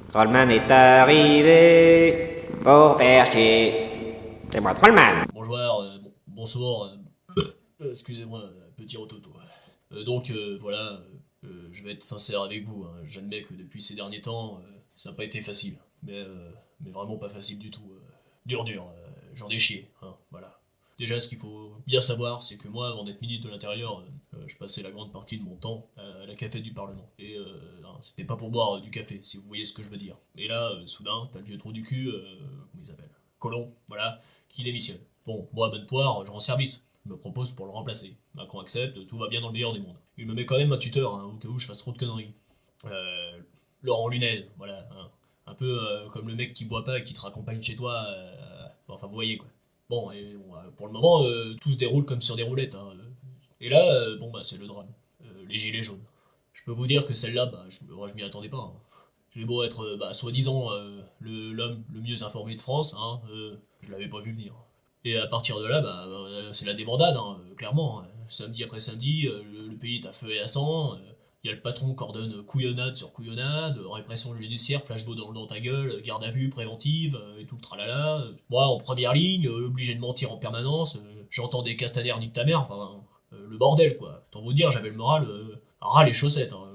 Trollman est arrivé pour faire chier. C'est moi, Trollman. Bon joueur, bonsoir, excusez-moi, petit rototo. Voilà, je vais être sincère avec vous, hein. J'admets que depuis ces derniers temps, ça n'a pas été facile, mais vraiment pas facile du tout. Dur, j'en ai chié, hein, voilà. Déjà, ce qu'il faut bien savoir, c'est que moi, avant d'être ministre de l'Intérieur, je passais la grande partie de mon temps à la cafette du Parlement. Et c'était pas pour boire du café, si vous voyez ce que je veux dire. Et là, soudain, t'as le vieux trou du cul, comment il s'appelle, Colomb, voilà, qui démissionne. Bon, moi, bonne poire, je rends service. Il me propose pour le remplacer. Macron accepte, tout va bien dans le meilleur des mondes. Il me met quand même un tuteur, hein, au cas où je fasse trop de conneries. Laurent Lunez, voilà, hein. Un peu comme le mec qui boit pas et qui te raccompagne chez toi, enfin vous voyez quoi. Bon, et pour le moment, tout se déroule comme sur des roulettes, hein. Et là, c'est le drame. Les gilets jaunes. Je peux vous dire que celle-là, je m'y attendais pas, hein. J'ai beau être, soi-disant, l'homme le mieux informé de France, hein, je l'avais pas vu venir. Et à partir de là, c'est la débandade, hein, clairement, hein. Samedi après samedi, le pays est à feu et à sang. Il y a le patron qui ordonne couillonnade sur couillonnade, répression judiciaire, flashball dans ta gueule, garde à vue préventive, et tout le tralala. Moi, en première ligne, obligé de mentir en permanence, j'entends des Castaner nique ta mère, enfin, le bordel, quoi. Tant vous dire, j'avais le moral à ras les chaussettes, hein.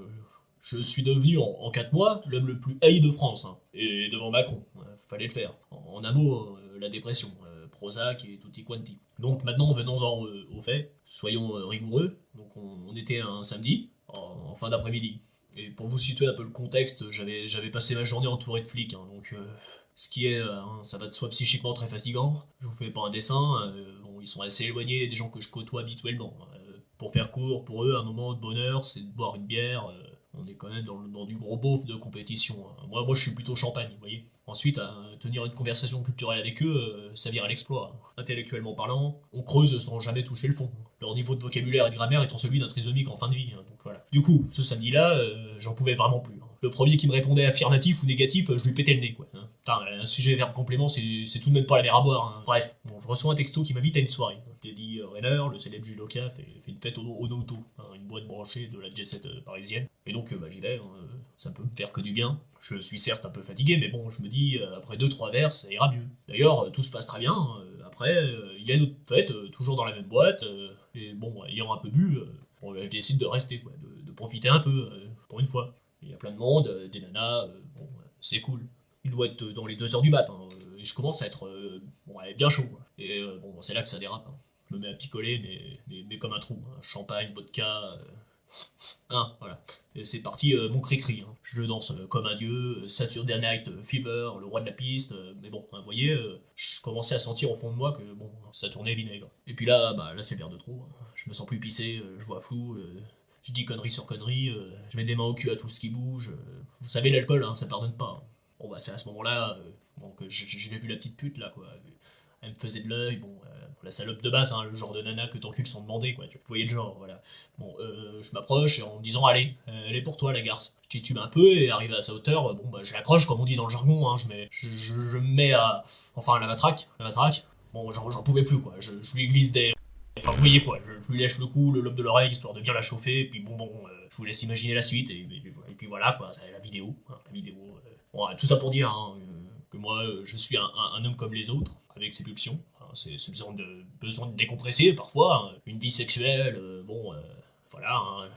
Je suis devenu, en 4 mois, l'homme le plus haï de France, hein. Et devant Macron, fallait le faire. En un mot, la dépression, Prozac et tutti quanti. Donc maintenant, venons-en aux faits, soyons rigoureux. Donc on était un samedi, en fin d'après-midi. Et pour vous situer un peu le contexte, j'avais passé ma journée entouré de flics, hein, donc ce qui est, ça va de soi psychiquement très fatigant. Je vous fais pas un dessin, ils sont assez éloignés des gens que je côtoie habituellement. Pour faire court, pour eux, un moment de bonheur, c'est de boire une bière. On est quand même dans du gros beauf de compétition, hein. Moi, je suis plutôt champagne, vous voyez. Ensuite, à tenir une conversation culturelle avec eux, ça vire à l'exploit. Intellectuellement parlant, on creuse sans jamais toucher le fond. Leur niveau de vocabulaire et de grammaire étant celui d'un trisomique en fin de vie, hein, donc voilà. Du coup, ce samedi-là, j'en pouvais vraiment plus, hein. Le premier qui me répondait affirmatif ou négatif, je lui pétais le nez, quoi, hein. Putain, un sujet verbe complément, c'est tout de même pas la mer à boire, hein. Bref, bon, je reçois un texto qui m'invite à une soirée. Teddy Riner, le célèbre judoka, fait une fête au Noto, hein, une boîte branchée de la jet-set parisienne. Et donc, j'y vais, hein, ça peut me faire que du bien. Je suis certes un peu fatigué, mais bon, je me dis, après 2-3 verres, ça ira mieux. D'ailleurs, tout se passe très bien, hein. Après, il y a une autre fête, toujours dans la même boîte, et bon, ayant un peu bu, je décide de rester, quoi, de profiter un peu, pour une fois. Il y a plein de monde, des nanas, c'est cool. Il doit être dans les 2 heures du matin, et je commence à être bien chaud, quoi. Et c'est là que ça dérape, hein. Je me mets à picoler, mais comme un trou, hein. Champagne, vodka, voilà. Et c'est parti, mon cri-cri, hein. Je danse comme un dieu, Saturday Night Fever, le roi de la piste, mais bon, hein, vous voyez, je commençais à sentir au fond de moi que ça tournait vinaigre. Et puis là, là c'est le verre de trop, hein. Je me sens plus pissé, je vois flou, je dis connerie sur connerie, je mets des mains au cul à tout ce qui bouge. Vous savez, l'alcool, hein, ça pardonne pas, hein. C'est à ce moment-là, que j'ai vu la petite pute, là, quoi. Elle me faisait de l'œil, la salope de base, hein, le genre de nana que t'encules sans demander, quoi. Vous voyez le genre, voilà. Je m'approche et en me disant, allez, elle est pour toi, la garce. Je titube un peu et arrivé à sa hauteur, je l'accroche, comme on dit dans le jargon, hein, je me mets à la matraque. Bon, j'en pouvais plus, quoi. Je lui glisse des... Enfin, vous voyez quoi, je lui lèche le cou, le lobe de l'oreille, histoire de bien la chauffer, et puis je vous laisse imaginer la suite, et puis voilà, quoi, c'est la vidéo, hein, tout ça pour dire, hein, que moi, je suis un homme comme les autres, avec ses pulsions, hein, c'est besoin de décompresser, parfois, hein, une vie sexuelle, voilà, hein,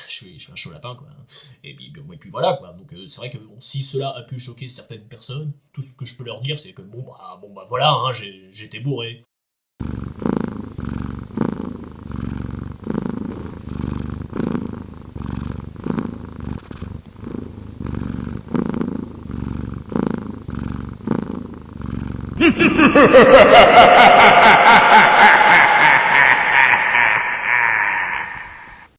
je suis un chaud lapin, quoi, hein. Et puis voilà, quoi, donc c'est vrai que si cela a pu choquer certaines personnes, tout ce que je peux leur dire, c'est que voilà, hein, j'étais bourré.